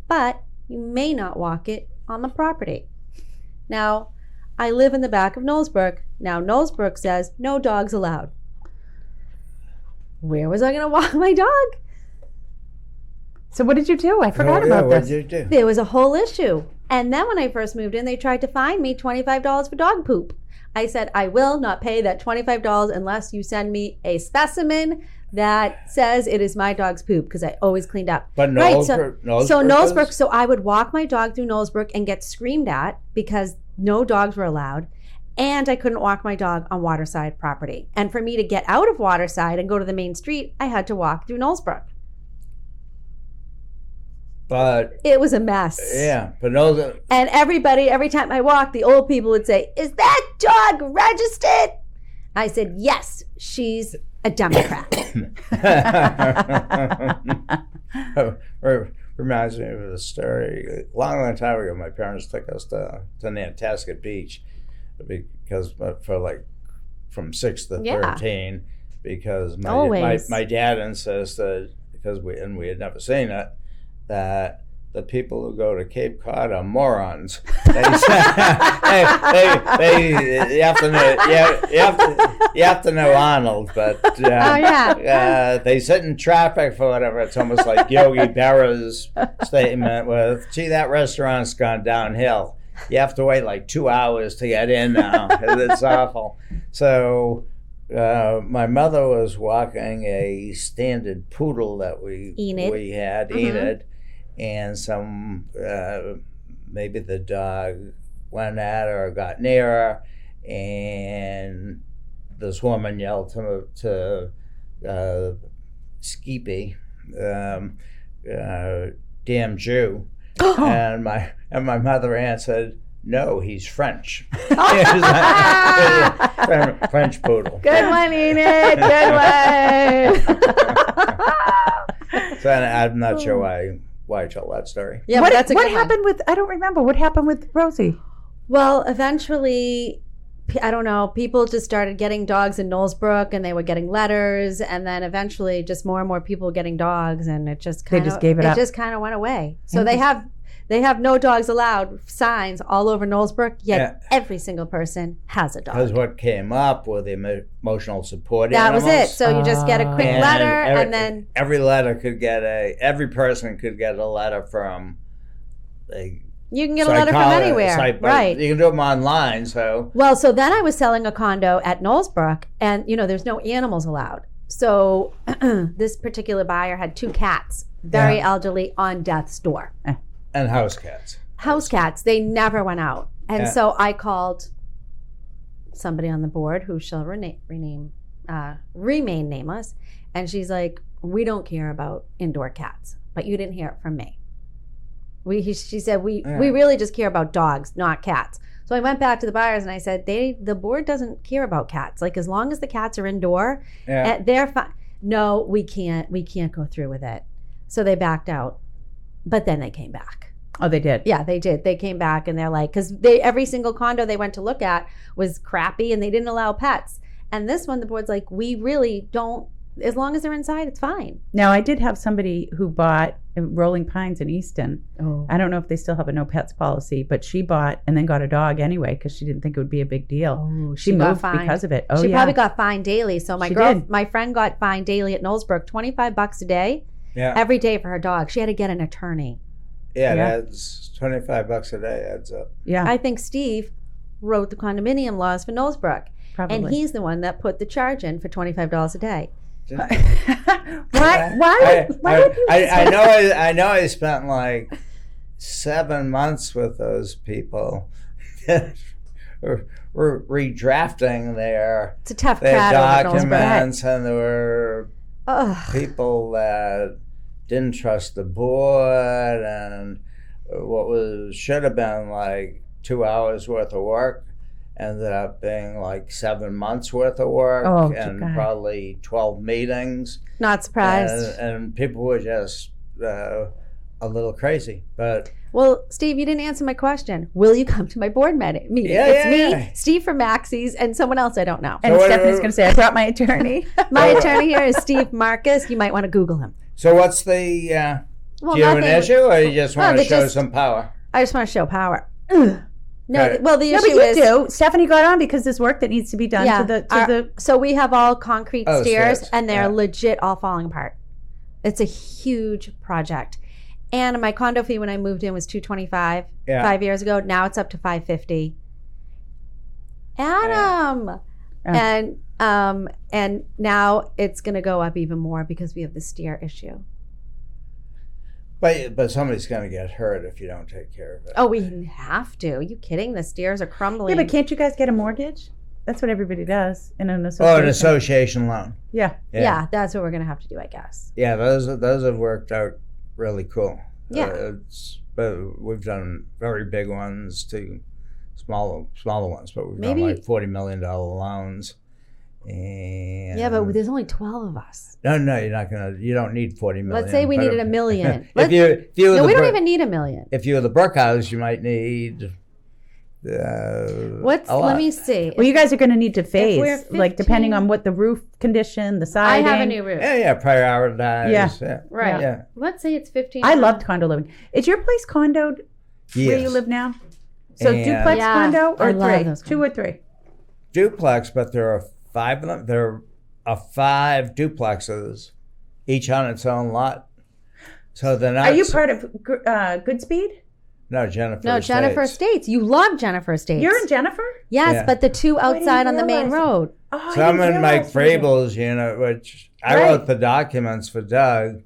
but you may not walk it on the property. Now, I live in the back of Knowlesbrook. Now, Knowlesbrook says no dogs allowed. Where was I going to walk my dog? So what did you do? I forgot about What this. did you do? There was a whole issue. And then when I first moved in, they tried to fine me $25 for dog poop. I said, I will not pay that $25 unless you send me a specimen that says it is my dog's poop, because I always cleaned up. But Knowlesbrook, so I would walk my dog through Knowlesbrook and get screamed at because no dogs were allowed. And I couldn't walk my dog on Waterside property. And for me to get out of Waterside and go to the main street, I had to walk through Knowlesbrook. But It was a mess. yeah, but no. And everybody, every time I walked, the old people would say, is that dog registered? I said, yes, she's a Democrat. Reminds me of a story. A long time ago, my parents took us to Nantasket Beach because for like from 6 to 13, because my dad insisted, because we had never seen it, that the people who go to Cape Cod are morons. You have to know Arnold, but they sit in traffic for whatever. It's almost like Yogi Berra's statement with, gee, that restaurant's gone downhill. You have to wait like 2 hours to get in now. It's awful. So my mother was walking a standard poodle that we had, Enid, and some maybe the dog went at her or got near her, and this woman yelled to Skeepy, damn Jew. And my mother answered, no, he's French. French poodle. Good one, Enid. Good one. So I'm not sure why I told that story. Yeah, what but that's a what good one. happened with? I don't remember. What happened with Rosie? Well, eventually, I don't know, people just started getting dogs in Knowlesbrook, and they were getting letters, and then eventually just more and more people were getting dogs, and it just kind of, They just gave it up. It just kind of went away. So they have no dogs allowed signs all over Knowlesbrook, yet every single person has a dog. Because what came up were the emotional support That animals. was it. So you just get a quick letter, and then every person could get a letter from a you can get a letter from anywhere, right? You can do them online. So then I was selling a condo at Knowlesbrook, and there's no animals allowed. So this particular buyer had 2 cats, very elderly, on death's door. And house cats. House cats, they never went out. And so I called somebody on the board who shall remain nameless, and she's like, we don't care about indoor cats, but you didn't hear it from me. She said, we really just care about dogs, not cats. So I went back to the buyers and I said, the board doesn't care about cats. Like, as long as the cats are indoor, they're fine. No, we can't go through with it. So they backed out, but then they came back. Oh, they did? Yeah, they did. They came back, and they're like, because every single condo they went to look at was crappy, and they didn't allow pets. And this one, the board's like, we really don't, as long as they're inside, it's fine. Now, I did have somebody who bought Rolling Pines in Easton. Oh. I don't know if they still have a no pets policy, but she bought and then got a dog anyway because she didn't think it would be a big deal. Oh, she moved because of it. Oh, she probably got fined daily. So She my friend got fined daily at Knowlesbrook, $25 a day, every day for her dog. She had to get an attorney. Yeah, that's $25 a day adds up. Yeah, I think Steve wrote the condominium laws for Knowlesbrook. probably. And he's the one that put the charge in for $25 a day. Why would you? I know. I spent like 7 months with those people, redrafting their It's a tough crowd over Knowlesbrook. documents, and there were people that didn't trust the board, and what should have been like 2 hours worth of work ended up being like 7 months worth of work, and probably 12 meetings. Not surprised. And people were just a little crazy. But Well, Steve, you didn't answer my question. Will you come to my board meeting? Yeah, It's yeah, me, yeah. Steve from Maxie's, and someone else I don't know. And So what- Stephanie's going to say, I brought my attorney. My attorney here is Steve Marcus. You might want to Google him. So what's the? Well, Do you have an nothing. issue, or you just want they to show just- some power? I just want to show power. Ugh. No, Okay. well, the No, issue but you is do. Stephanie got on because there's work that needs to be done Yeah, to the our- so we have all concrete Oh, stairs, stairs. and they're Yeah. legit all falling apart. It's a huge project. And my condo fee when I moved in was $225 Yeah. 5 years ago. Now it's up to $550. Adam, and now it's going to go up even more because we have the stair issue. But somebody's going to get hurt if you don't take care of it. Oh, we have to. Are you kidding? The stairs are crumbling. Yeah, but can't you guys get a mortgage? That's what everybody does in an Oh, association. an association loan. Yeah. Yeah, that's what we're going to have to do, I guess. Yeah, those have worked out really cool. Yeah. But we've done very big ones to smaller ones, but we've Maybe- done like $40 million loans. And Yeah, but there's only 12 of us. no, you don't need 40 million. Let's say we but needed if- $1 million. If you were No, the we don't Brook- even need $1 million. if you were the Brookhouse, you might need What's? a lot. Let me see. Well, you guys are going to need to we're phase, like 15 depending on what the roof condition, the I siding. have a new roof. Yeah, prioritize. Yeah. Right. Yeah. Let's say it's 15. I loved condo living. Is your place condoed where you Yes. live now? So And- duplex Yeah, condo I or love three? those 2 or 3? Duplex, but there are 5 of them. There are 5 duplexes, each on its own lot. So they're not. Are you part of Goodspeed? No, Jennifer. No, Jennifer Estates. You love Jennifer Estates. You're in Jennifer? Yes, Yeah. but the two I didn't outside on the main realize. road. Oh, So I'm I didn't in Mike realize you did. Vrabel's unit, which I Right. wrote the documents for Doug,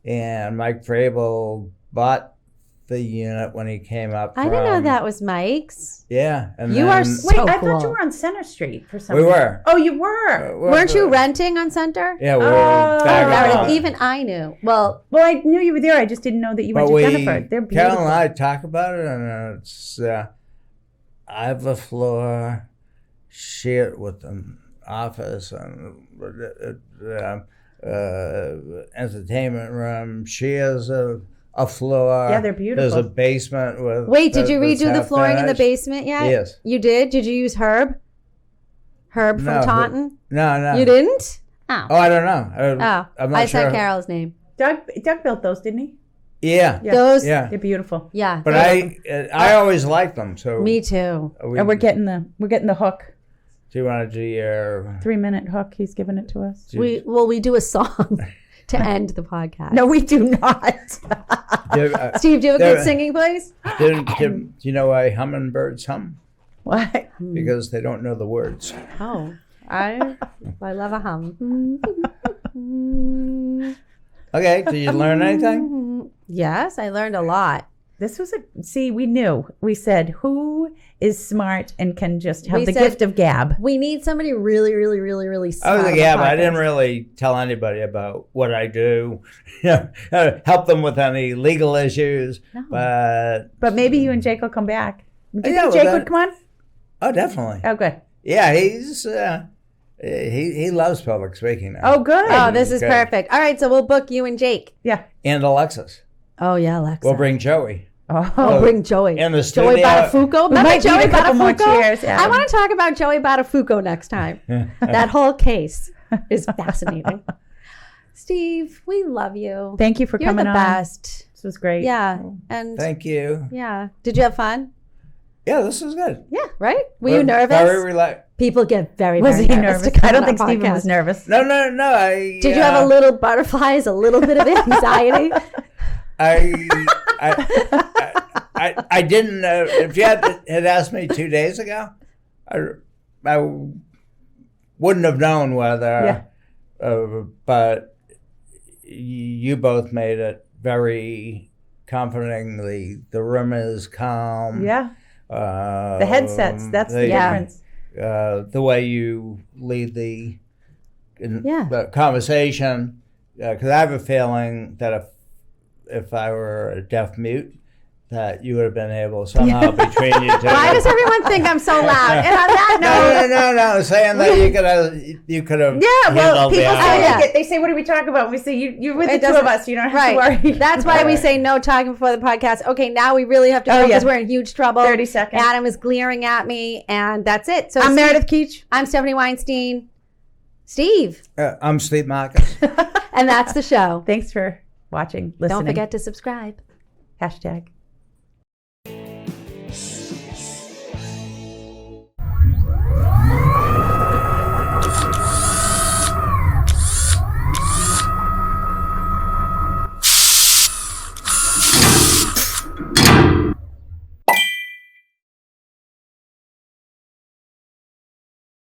and Mike Vrabel bought the unit when he came up. I didn't know from- that was Mike's. Yeah, and You are then, so Wait, I cool. thought you were on Center Street for some We reason. were. Oh, you were. Weren't you renting on Center? Yeah, we Oh, were back Meredith, on. even I knew. Well, Well, I knew you were there. I just didn't know that you went But to Jennifer. They're beautiful. Carol and I talk about it, and it's I have a floor shared with an office and entertainment room. She has a floor. Yeah, they're beautiful. There's a basement with. wait, did you that's redo the half flooring in the finished. basement yet? Yes. You did? Did you use Herb? Herb from No, Taunton? No. You didn't? Oh. Oh, I don't know. Oh, I'm not I sure. said Carol's name. Doug built those, didn't he? Yeah. Yeah. Those? Yeah. They're beautiful. Yeah. But I always liked them. So Me too. And we're getting the hook. Do you want to do your? 3-minute hook. He's giving it to us. We do a song to end the podcast. No, we do not. Steve, do you have a there- good singing place? Do you know why hummingbirds hum? What? Because they don't know the words. Oh, I love a hum. Okay, did you learn anything? Yes, I learned a lot. This was we knew. We said, who is smart and can just have We the said- gift of gab? We need somebody really, really, really, really I smart. was like, on the yeah, but I podcast. didn't really tell anybody about what I do. Help them with any legal issues. No. But maybe you and Jake will come back. Do you Yeah, think well, Jake that- would come on? Oh, definitely. Oh, good. Yeah, he's he loves public speaking now. Oh, good. Oh, this is Okay. perfect. All right, so we'll book you and Jake. Yeah. And Alexis. Oh yeah, Alexa. We'll bring Joey. Oh. We'll bring Joey. In the Joey studio. Badafuco. We Remember might Joey need a couple more Badafuco? chairs, Adam. I want to talk about Joey Badafuco next time. That whole case is fascinating. Steve, we love you. Thank you for You're coming the on. best. This was great. Yeah, and Thank you. yeah. Did you have fun? Yeah, this is good. Yeah, right. Were you nervous? Very relaxed. People get very, Was very he nervous. nervous? to come I don't on think our Stephen was podcast. nervous. No. Did you have a little butterflies, a little bit of anxiety? I didn't. If you had asked me 2 days ago, I wouldn't have known whether. But you both made it very comforting. The room is calm. Yeah. The headsets. That's the Yeah. difference. The way you lead the Yeah. the conversation, because I have a feeling that if I were a deaf mute, that you would have been able somehow between you two. Why does everyone think I'm so loud? And on that No. Saying that you could have. Yeah, well, people say hour. they say, "What do we talk about?" We say, "You're with It the two doesn't- of us. You don't have Right. to worry." That's why we say no talking before the podcast. Okay, now we really have to go because we're in huge trouble. 30 seconds. Adam is glaring at me, and that's it. So I'm Meredith Keach. I'm Stephanie Weinstein. Steve. I'm Steve Marcus. And that's the show. Thanks for watching, listening. Don't forget to subscribe. #.